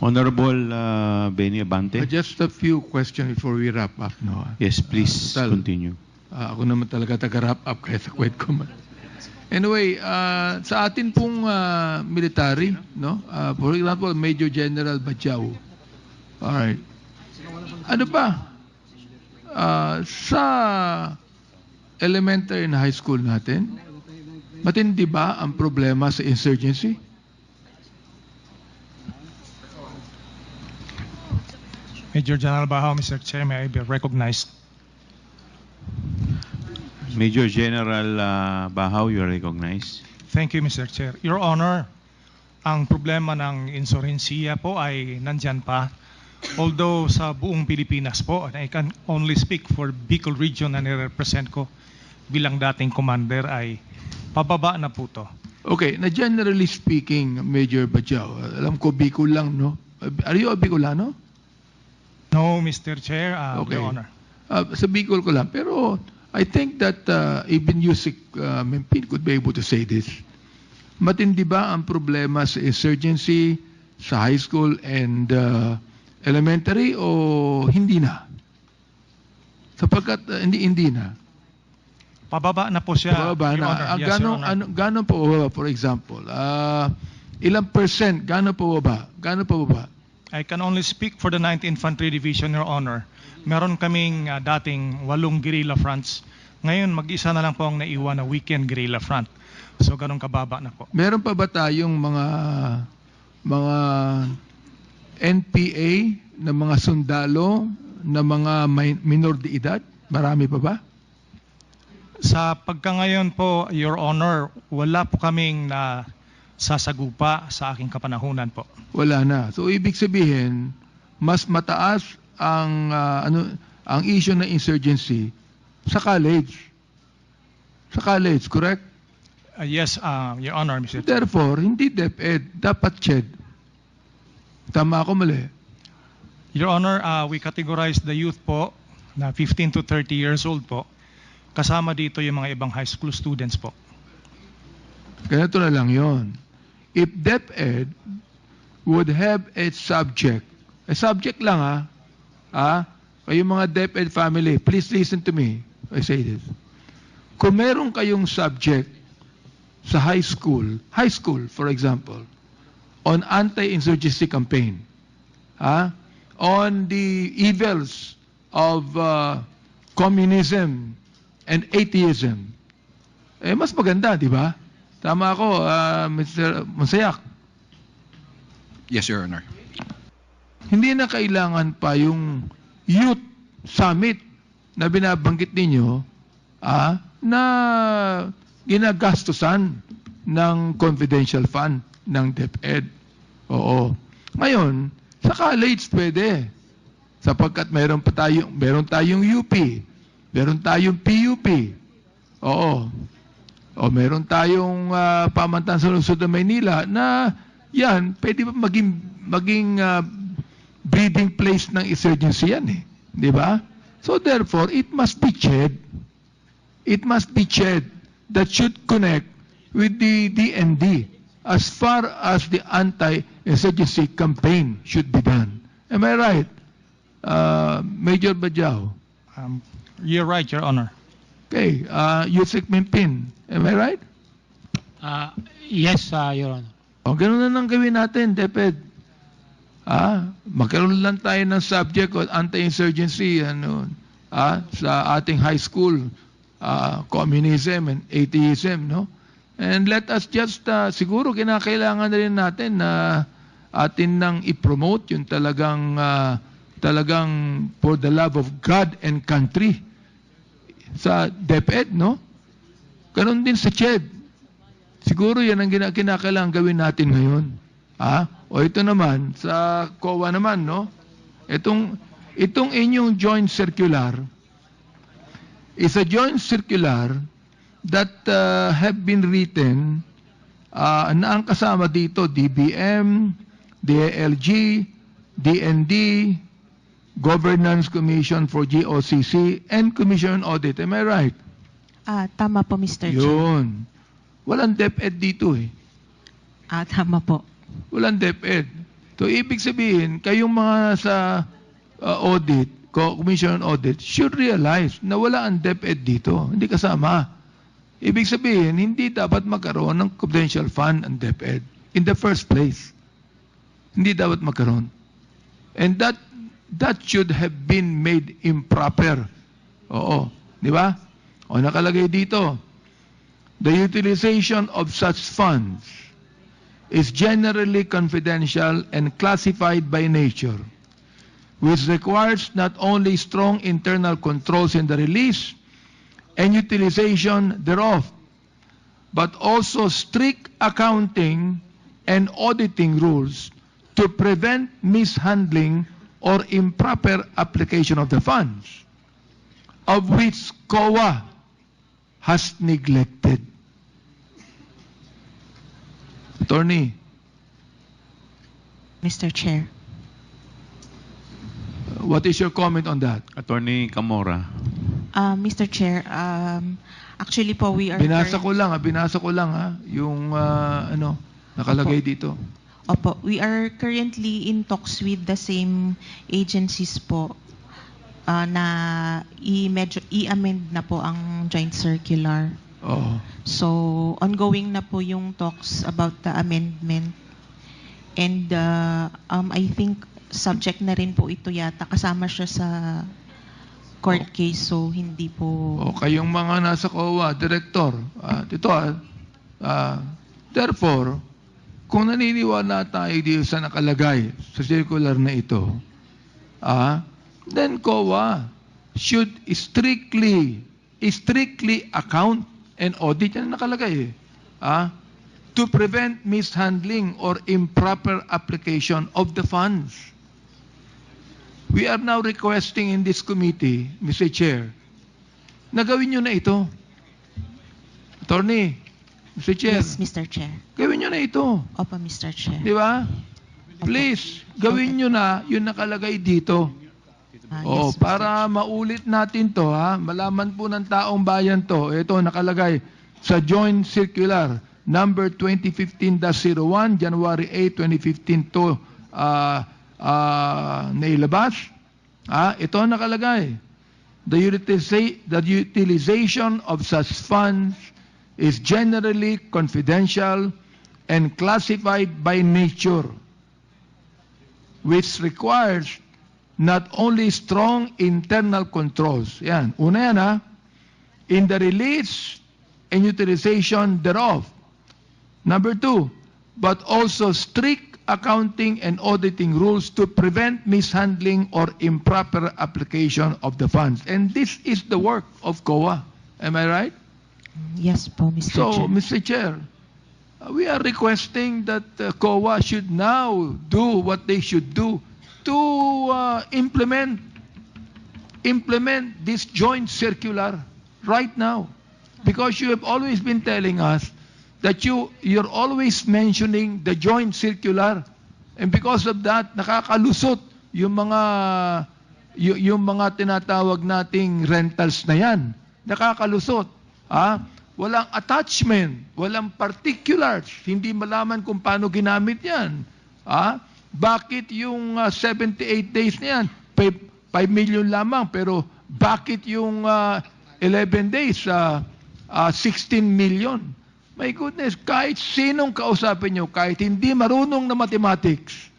Honorable Benny Abante. Just a few questions before we wrap up. No? Yes, please Tal, continue. Ako naman talaga taga-wrap up kaya sa kwet ko man. Anyway, sa atin pong military, no? For example, Major General Bajau. Alright. Ano pa? Sa elementary and high school natin, matindi ba ang problema sa insurgency? Major General Bahaw, Mr. Chair, may I be recognized? Major General Bahaw, you are recognized. Thank you, Mr. Chair. Your Honor, ang problema ng insurhensiya po ay nandyan pa. Although sa buong Pilipinas po, and I can only speak for Bicol region na nire-represent ko bilang dating commander, ay pababa na po to. Okay, na generally speaking, Major Bajau, alam ko Bicol lang, no? Are you a Bicolano? No, Mr. Chair, Okay. Your Honor. Sa Bicol ko lang. Pero I think that even Yusik Mempin could be able to say this. Matindi ba ang problema sa insurgency sa high school and elementary o hindi na? Sapagkat hindi na. Pababa na po siya, Pababa Your na. Honor. Yes, Your Honor. Gano'n po baba, for example? Ilang percent? Gano'n po baba? Gano'n po baba? I can only speak for the 9th Infantry Division, Your Honor. Meron kaming dating 8 guerrilla fronts. Ngayon, mag-isa na lang po ang naiwan na weekend guerrilla front. So, ganun kababa na po. Meron pa ba tayong mga NPA na mga sundalo na mga minor de edad? Marami pa ba? Sa pagkangayon po, Your Honor, wala po kaming na sasagupa sa aking kapanahunan po. Wala na. So ibig sabihin, mas mataas ang issue ng insurgency sa college. Sa college, correct? Yes, Your Honor, Mr. Chair. Therefore, hindi DepEd, dapat CHED. Tama ako mali? Your Honor, we categorize the youth po na 15 to 30 years old po. Kasama dito yung mga ibang high school students po. Ganito na lang yon. If DepEd would have a subject lang kayong mga DepEd family, please listen to me. I say this. Kung meron kayong subject sa high school for example, on anti-insurgency campaign, on the evils of communism and atheism, mas maganda, di ba? Tama ako, Mr. Monsayak. Yes, Your Honor. Hindi na kailangan pa yung youth summit na binabanggit ninyo na ginagastusan ng confidential fund ng DepEd. Oo. Ngayon, sa college pwede. Sapagkat meron tayong UP, meron tayong PUP. Oo. O meron tayong pamantasan sa lungsod ng Maynila na yan, pwede ba maging breeding place ng insurgency yan eh. Di ba? So therefore, it must be CHED. It must be CHED that should connect with the DND as far as the anti-insurgency campaign should be done. Am I right? Major Bajau? You're right, Your Honor. Okay, Yusik Mimpin, am I right? Yes, Your Honor. O, ganun na lang gawin natin, DepEd. Magkaroon lang tayo ng subject on anti-insurgency sa ating high school, communism and atheism, no? And let us just, siguro kinakailangan na rin natin na atin nang i-promote yung talagang for the love of God and country sa DepEd, no? Ganon din sa CHED. Siguro yan ang kinakailangan gawin natin ngayon. O ito naman, sa COA naman, no? Itong inyong joint circular is a joint circular that have been written na ang kasama dito, DBM, DALG, DND, Governance Commission for GOCC, and Commission on Audit. Am I right? Tama po, Mr. Chair. Yun. Walang DepEd dito eh. Tama po. Walang DepEd. So, ibig sabihin, kayong mga sa audit, Commission on Audit, should realize na wala ang DepEd dito. Hindi kasama. Ibig sabihin, hindi dapat magkaroon ng confidential fund ang DepEd in the first place. Hindi dapat magkaroon. And that should have been made improper. Oo. Di ba? O nakalagay dito, the utilization of such funds is generally confidential and classified by nature, which requires not only strong internal controls in the release and utilization thereof, but also strict accounting and auditing rules to prevent mishandling or improper application of the funds, of which COA has neglected. Attorney, Mr. Chair. what is your comment on that? Attorney Camora. Mr. Chair, actually po we are... Binasa ko lang yung nakalagay dito. Opo, we are currently in talks with the same agencies po na i-amend na po ang joint circular. Oo. So, ongoing na po yung talks about the amendment. And I think subject na rin po ito yata. Kasama siya sa court case, so hindi po... O kayong mga nasa COA, Director, therefore, kung naniniwala tayo dito sa nakalagay sa circular na ito, then COA should strictly account and audit yan nakalagay to prevent mishandling or improper application of the funds. We are now requesting in this committee, Mr. Chair, na gawin nyo na ito. Attorney, Mr. Chair, Yes, Mr. Chair. gawin nyo na ito. Opo, Mr. Chair. Di ba? Please, gawin nyo na yung nakalagay dito. Yes, Mr. Para maulit natin to, malaman po ng taong bayan to. Ito, nakalagay sa Joint Circular number 2015-01, January 8, 2015 to nailabas. Ito nakalagay. The utilization of such funds is generally confidential and classified by nature, which requires not only strong internal controls. Yan. Una yan in the release and utilization thereof. Number 2, but also strict accounting and auditing rules to prevent mishandling or improper application of the funds. And this is the work of COA. Am I right? Yes po, Mr. So, Chair. Mr. Chair, we are requesting that COA should now do what they should do to implement this joint circular right now. Because you have always been telling us that you're always mentioning the joint circular, and because of that, nakakalusot yung mga tinatawag nating rentals na yan. Nakakalusot. Walang attachment, walang particulars, hindi malaman kung paano ginamit yan. Bakit yung 78 days na yan, 5 million lamang, pero bakit yung 11 days, 16 million? My goodness, kahit sinong kausapin nyo, kahit hindi marunong na mathematics,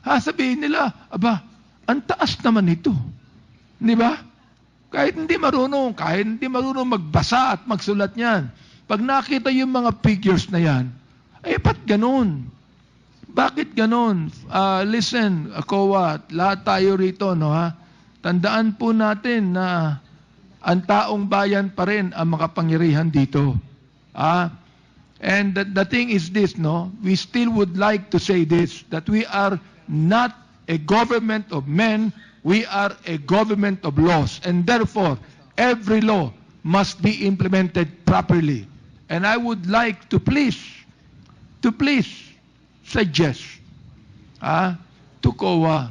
sabihin nila, aba, ang taas naman ito. Di ba? Kahit hindi marunong magbasa at magsulat niyan. Pag nakita yung mga figures na yan, ba't ganun? Bakit ganun? Listen, COA, lahat tayo rito, tandaan po natin na ang taong bayan pa rin ang makapangyarihan dito. And the thing is this, we still would like to say this, that we are not a government of men, we are a government of laws, and therefore every law must be implemented properly. And I would like to please suggest to COA,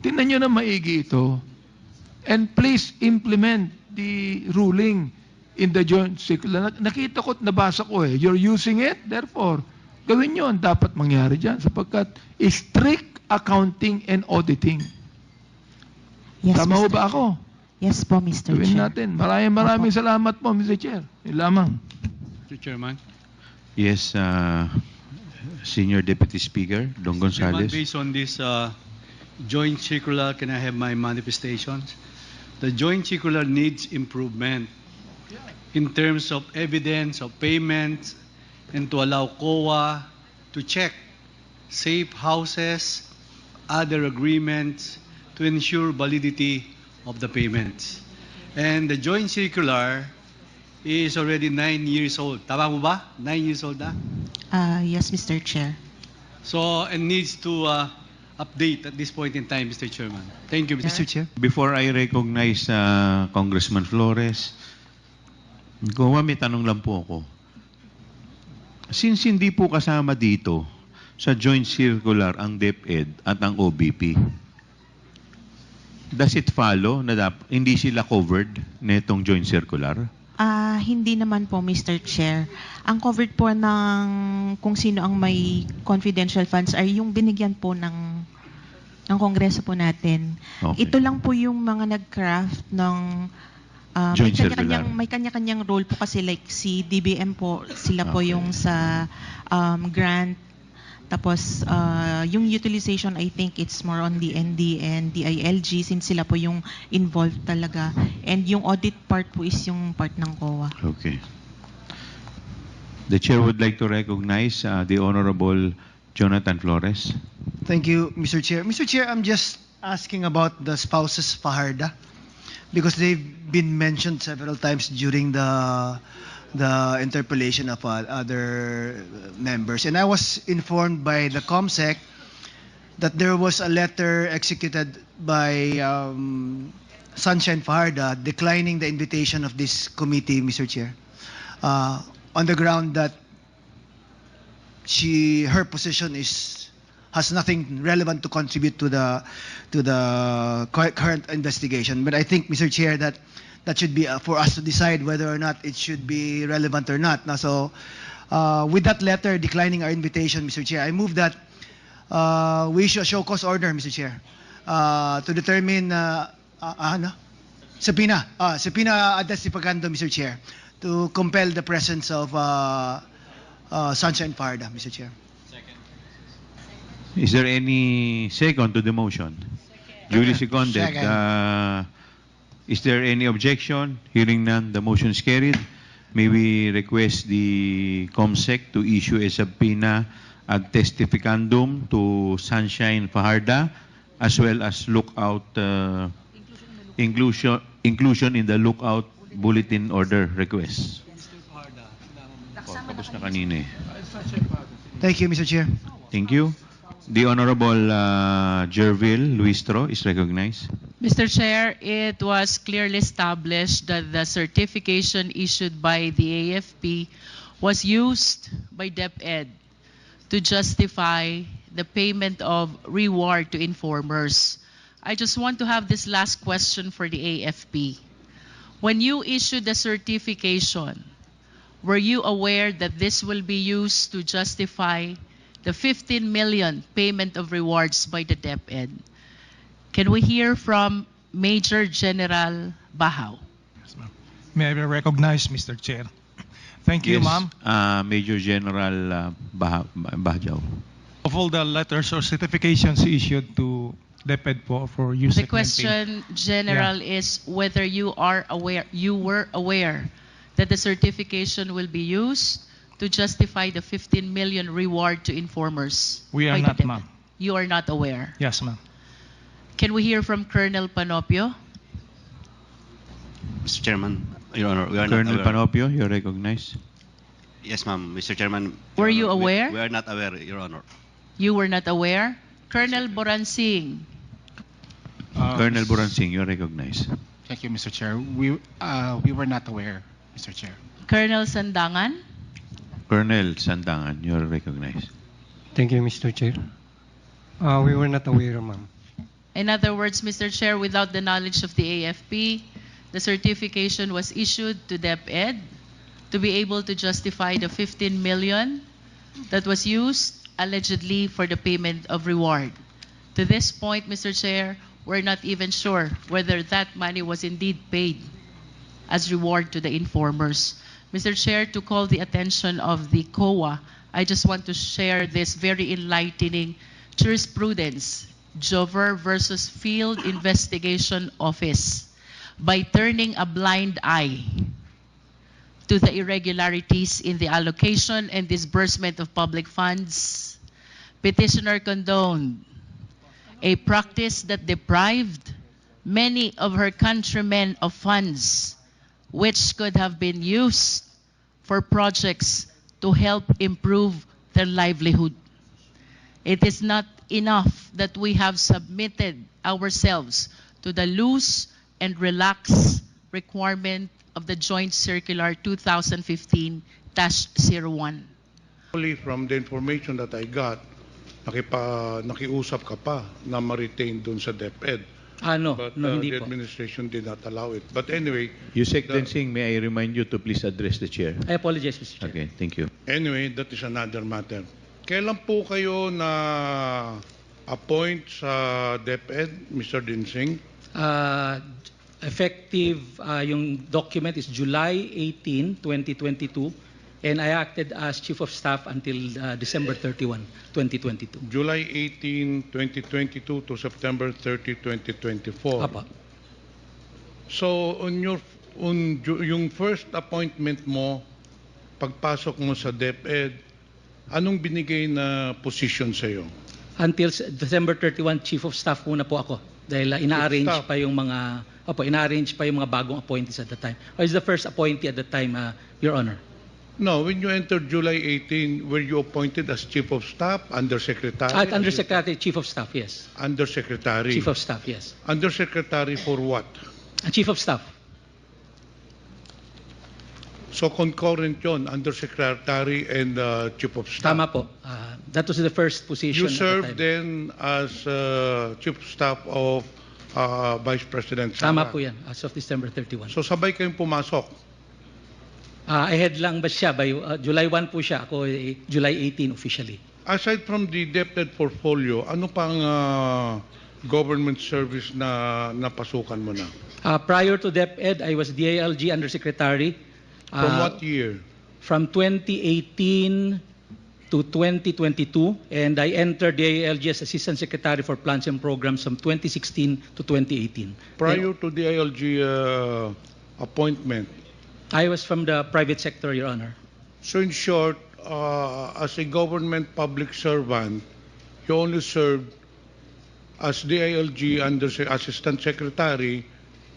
tingnan nyo na maigi ito, and please implement the ruling in the joint circular. Nakita ko at nabasa ko you're using it, therefore Gawin nyo ang dapat mangyari dyan sapagkat strict accounting and auditing. Yes, Tama ho Mr. ba ako? Yes po, Mr. Gawin Chair. natin. Maraming salamat po, Mr. Chair. Yun lamang. Mr. Chairman. Yes, Senior Deputy Speaker Don Chairman, Gonzales. based on this joint circular, can I have my manifestations? The joint circular needs improvement in terms of evidence of payments and to allow COA to check safe houses, other agreements to ensure validity of the payments. And the joint circular is already 9 years old. Tama mo ba? 9 years old na? Yes, Mr. Chair. So, and needs to update at this point in time, Mr. Chairman. Thank you, Mr. Chair. Before I recognize Congressman Flores, may tanong lang po ako. Since hindi po kasama dito sa joint circular ang DepEd at ang OBP, does it follow na hindi sila covered netong joint circular? Hindi naman po, Mr. Chair. Ang covered po ng kung sino ang may confidential funds ay yung binigyan po ng Kongreso po natin. Okay. Ito lang po yung mga nag-craft ng Joint circular. may kanya-kanyang role po kasi like si DBM po, sila po Okay. yung sa grant. Tapos yung utilization, I think it's more on the ND and DILG since sila po yung involved talaga. And yung audit part po is yung part ng COA. Okay. The Chair would like to recognize the Honorable Jonathan Flores. Thank you, Mr. Chair. Mr. Chair, I'm just asking about the spouses Fajarda because they've been mentioned several times during the interpellation of other members. And I was informed by the COMSEC that there was a letter executed by Sunshine Fajarda declining the invitation of this committee, Mr. Chair, on the ground that her position has nothing relevant to contribute to the current investigation. But I think, Mr. Chair, that should be for us to decide whether or not it should be relevant or not. Now, so with that letter declining our invitation, Mr. Chair, I move that we issue a show cause order, Mr. Chair, to determine subpoena ad despacando, Mr. Chair, to compel the presence of Sunshine Fajarda, Mr. Chair. Is there any second to the motion? Duly seconded. Second. Is there any objection? Hearing none, the motion is carried. May we request the COMSEC to issue a subpoena ad testificandum to Sunshine Fajarda as well as lookout inclusion in the lookout bulletin order request. Tapos na kanina eh. Thank you, Mr. Chair. Thank you. The Honorable Jervil Luistro is recognized. Mr. Chair, it was clearly established that the certification issued by the AFP was used by DepEd to justify the payment of reward to informers. I just want to have this last question for the AFP. When you issued the certification, were you aware that this will be used to justify the 15 million payment of rewards by the DepEd? Can we hear from Major General Bahaw? Yes, ma'am. May I recognize, Mr. Chair? Thank you, Yes, ma'am. Major General Bahjaw. Of all the letters or certifications issued to DepEd for use The segmenting. question, General, is whether you were aware that the certification will be used to justify the 15 million reward to informers. We are by the not, DepEd. ma'am. You are not aware. Yes, ma'am. Can we hear from Colonel Panopio? Mr. Chairman, Your Honor, we are Colonel not aware. Panopio, you're recognized. Yes, ma'am. Mr. Chairman. Were Your you Honor, aware? We are not aware, Your Honor. You were not aware? Colonel Boransing. Colonel Buransing, you're recognized. Thank you, Mr. Chair. We were not aware, Mr. Chair. Colonel Sandangan. Colonel Sandangan, you're recognized. Thank you, Mr. Chair. We were not aware, ma'am. In other words, Mr. Chair, without the knowledge of the AFP, the certification was issued to DepEd to be able to justify the 15 million that was used allegedly for the payment of reward. To this point, Mr. Chair, we're not even sure whether that money was indeed paid as reward to the informers. Mr. Chair, to call the attention of the COA, I just want to share this very enlightening jurisprudence, Jover versus Field Investigation Office. By turning a blind eye to the irregularities in the allocation and disbursement of public funds, petitioner condoned a practice that deprived many of her countrymen of funds which could have been used for projects to help improve their livelihood. It is not enough that we have submitted ourselves to the loose and relaxed requirement of the Joint Circular 2015-01. Only from the information that I got, nakiusap ka pa na ma-retain dun sa DepEd. No, But hindi the po. administration did not allow it. But anyway, Yusek Densing, may I remind you to please address the chair? I apologize, Mr. Chair. Okay, thank you. anyway, that is another matter. Kailan po kayo na appoint sa DepEd, Mr. Dinsing? Effective, yung document is July 18, 2022, and I acted as Chief of Staff until December 31, 2022. July 18, 2022 to September 30, 2024. Apa. So yung first appointment mo, pagpasok mo sa DepEd, anong binigay na position sa iyo? Until December 31, Chief of Staff muna po ako. Dahil ina-arrange Staff. pa yung mga bagong appointees at the time. I was the first appointee at the time, Your Honor. No, when you entered July 18, were you appointed as Chief of Staff, Undersecretary? Undersecretary, Chief of Staff, yes. Undersecretary. Chief of Staff, yes. Undersecretary for what? Chief of Staff. So concurrent yun, Undersecretary and Chief of Staff. Tama po. That was the first position You at the served time. then as Chief of Staff of Vice President Sara. Tama po yan, as of December 31. So sabay kayong pumasok. Ahead lang ba siya? By July 1 po siya. Ako July 18 officially. Aside from the DepEd portfolio, ano pang government service na napasukan mo na? Prior to DepEd, I was DILG Undersecretary. From what year? From 2018 to 2022, and I entered DILG as Assistant Secretary for Plans and Programs from 2016 to 2018. Prior to the ILG appointment, I was from the private sector, Your Honor. so in short, as a government public servant, you only served as DILG Assistant Secretary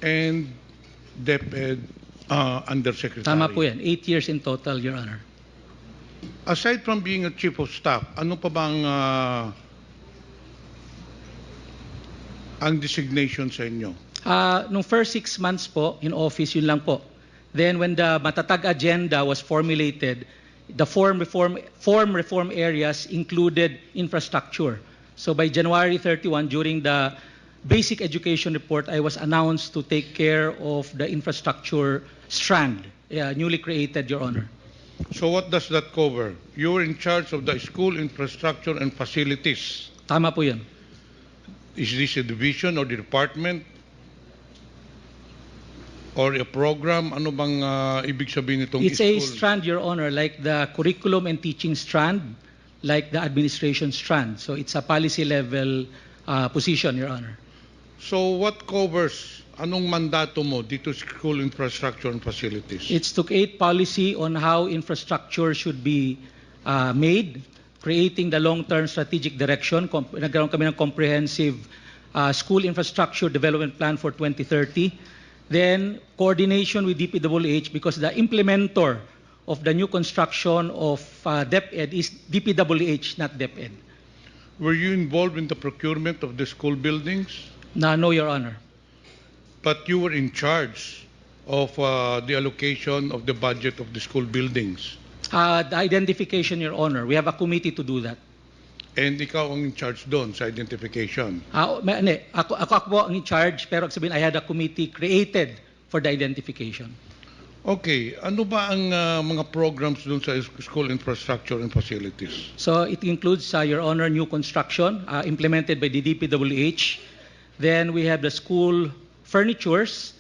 and DepEd Undersecretary. Tama po yan. 8 years in total, Your Honor. Aside from being a Chief of Staff, ano pa bang ang designation sa inyo? Nung first 6 months po in office, yun lang po. Then when the Matatag agenda was formulated, the form reform areas included infrastructure. So by January 31, during the basic education report, I was announced to take care of the infrastructure strand, newly created, Your Honor. So what does that cover? You were in charge of the school infrastructure and facilities. Tama po yun. Is this a division or the department? Or a program? Ano bang ibig sabihin nitong It's school? a strand, Your Honor, like the curriculum and teaching strand, like the administration strand. So it's a policy level position, Your Honor. So what covers? Anong mandato mo dito sa school infrastructure and facilities? It's to create policy on how infrastructure should be made, creating the long-term strategic direction. Nagkaroon kami ng comprehensive school infrastructure development plan for 2030. Then, coordination with DPWH, because the implementer of the new construction of DepEd is DPWH, not DepEd. Were you involved in the procurement of the school buildings? No, Your Honor. But you were in charge of the allocation of the budget of the school buildings. The identification, Your Honor. We have a committee to do that. And ikaw ang in charge doon sa identification. Ako po ang in charge, pero sabihin, I had a committee created for the identification. Okay, ano ba ang mga programs dun sa school infrastructure and facilities? So it includes, Your Honor, new construction implemented by the DPWH. Then we have the school furnitures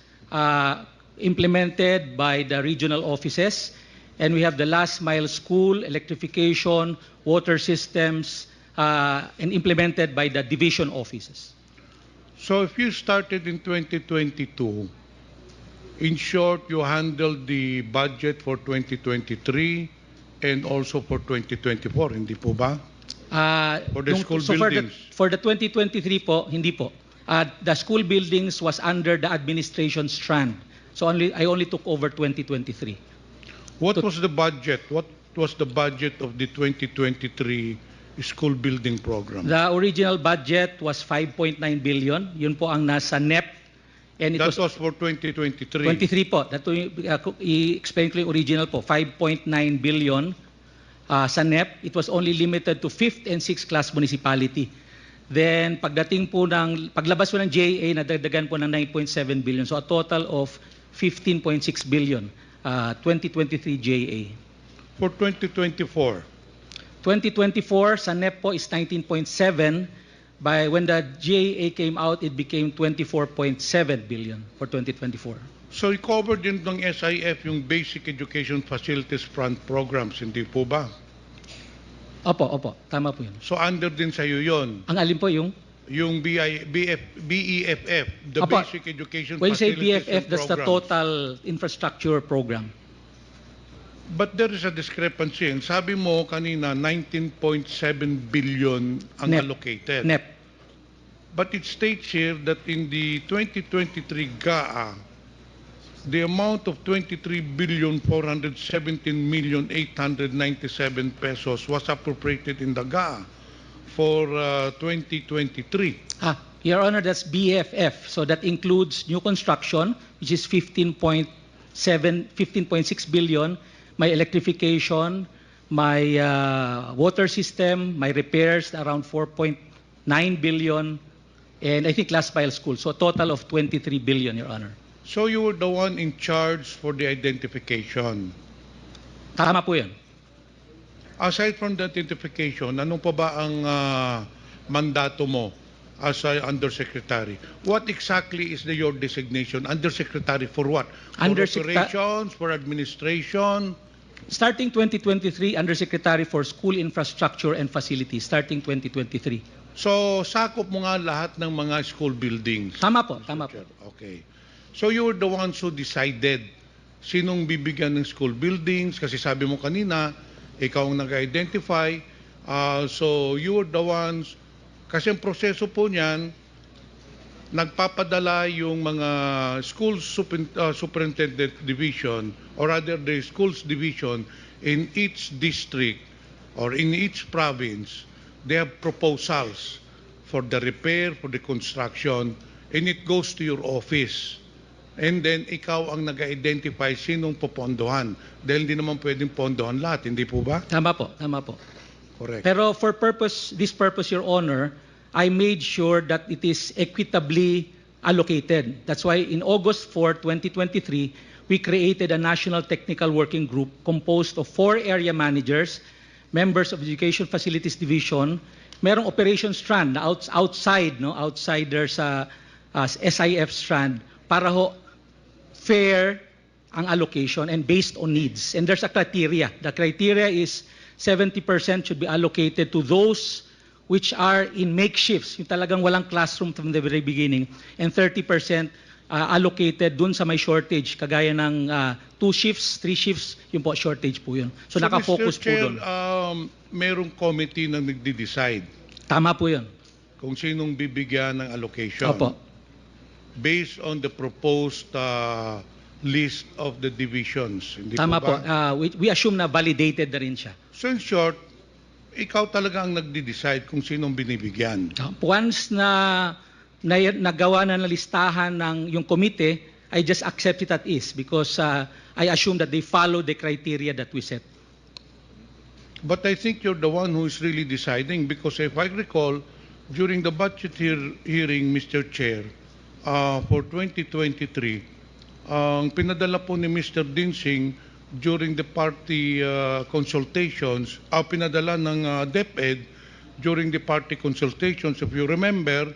implemented by the regional offices. And we have the last mile school, electrification, water systems, and implemented by the division offices. So if you started in 2022, in short, you handled the budget for 2023 and also for 2024, hindi po ba? For the school buildings. For the 2023 po, hindi po. The school buildings was under the administration strand. So I only took over 2023. What was the budget? What was the budget of the 2023 school building program? The original budget was 5.9 billion. Yun po ang nasa NEP. And it That was for 2023. 23 po. I-explain ko yung original po. 5.9 billion sa NEP. It was only limited to 5th and 6th class municipality. Then paglabas po ng JA, nadagdagan po ng 9.7 billion. So a total of 15.6 billion 2023 JA. For 2024? 2024 sa NEP po is 19.7. When the GAA came out, it became 24.7 billion for 2024. So i-cover din ng SIF yung Basic Education Facilities Fund programs, hindi po ba? Opo. Tama po yun. So under din sa iyo yun? Ang alin po yung? Yung BEFF, the Opo. Basic Education When you say Facilities BFF, and that's the Programs. total infrastructure program. But there is a discrepancy. And sabi mo kanina, 19.7 billion ang NEP. allocated. NEP. But it states here that in the 2023 GAA, the amount of 23,417,897 pesos was appropriated in the GAA for 2023. Your Honor, that's BFF. So that includes new construction, which is 15.6 billion, my electrification, my water system, my repairs around 4.9 billion, and I think last mile school. So a total of 23 billion, Your Honor. So you were the one in charge for the identification. Tama po yan. Aside from the identification, ano pa ba ang mandato mo as a undersecretary? What exactly is your designation? Undersecretary for what? For operations, for administration? Starting 2023, Undersecretary for School Infrastructure and Facilities, starting 2023. So, sakop mo nga lahat ng mga school buildings. Tama po. Okay. So, you were the ones who decided sinong bibigyan ng school buildings, kasi sabi mo kanina, ikaw ang nag-identify. So, you were the ones, kasi ang proseso po niyan, nagpapadala yung mga school superintendent division, or rather the schools division in each district or in each province. They have proposals for the repair, for the construction, and it goes to your office. And then ikaw ang nag-identify sinong popondohan. Dahil hindi naman pwedeng pondohan lahat, hindi po ba? Tama po. Correct. Pero for this purpose, Your Honor, I made sure that it is equitably allocated. That's why in August 4, 2023, we created a National Technical Working Group composed of 4 area managers, members of Education Facilities Division, merong operation strand na outsider sa SIF strand para ho fair ang allocation and based on needs. And there's a criteria. The criteria is 70% should be allocated to those which are in makeshifts, yung talagang walang classroom from the very beginning, and 30% allocated dun sa may shortage, kagaya ng 2 shifts, 3 shifts, yung po shortage po yun. So nakafocus Mr. Chair, po dun. merong committee na nagde-decide Tama po yun. kung sinong bibigyan ng allocation. Opo. Based on the proposed list of the divisions. Hindi Tama po po. ba? We assume na validated na rin siya. So in short, ikaw talaga ang nagde-decide kung sinong binibigyan. Once na nagawa na listahan ng yung komite, I just accept it at is because I assume that they follow the criteria that we set. But I think you're the one who is really deciding because if I recall, during the budget hearing, Mr. Chair, for 2023, ang pinadala po ni Mr. Dinsing during the party consultations, pinadala ng DepEd during the party consultations. If you remember,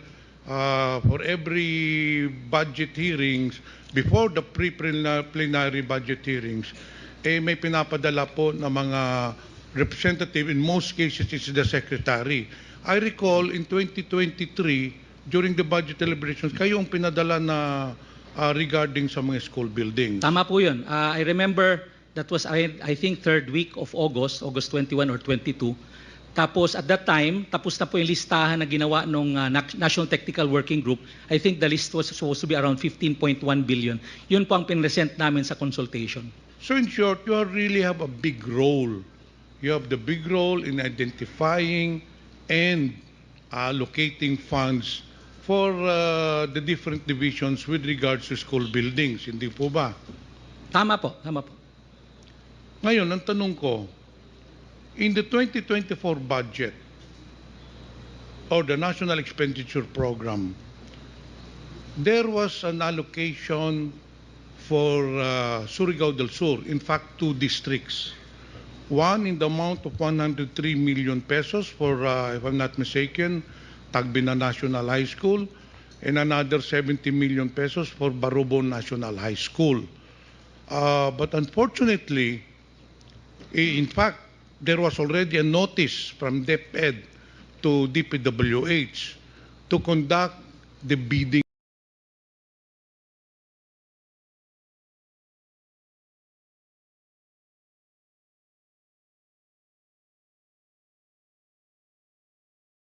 for every budget hearings, before the pre-plenary budget hearings, may pinapadala po ng mga representative. In most cases, it's the secretary. I recall in 2023, during the budget deliberations, kayo ang pinadala na regarding sa mga school buildings. Tama po yun. I remember that was, I think, third week of August 21 or 22. Tapos at that time, tapos na po yung listahan na ginawa ng National Technical Working Group. I think the list was supposed to be around 15.1 billion. Yun po ang pinresent namin sa consultation. So in short, you really have a big role. You have the big role in identifying and allocating funds for the different divisions with regards to school buildings. Hindi po ba? Tama po, tama po. Ngayon, ang tanong ko, in the 2024 budget or the National Expenditure Program, there was an allocation for Surigao del Sur, in fact, 2 districts. One in the amount of 103 million pesos for, if I'm not mistaken, Tagbina National High School, and another 70 million pesos for Barubon National High School. But unfortunately, in fact, there was already a notice from DepEd to DPWH to conduct the bidding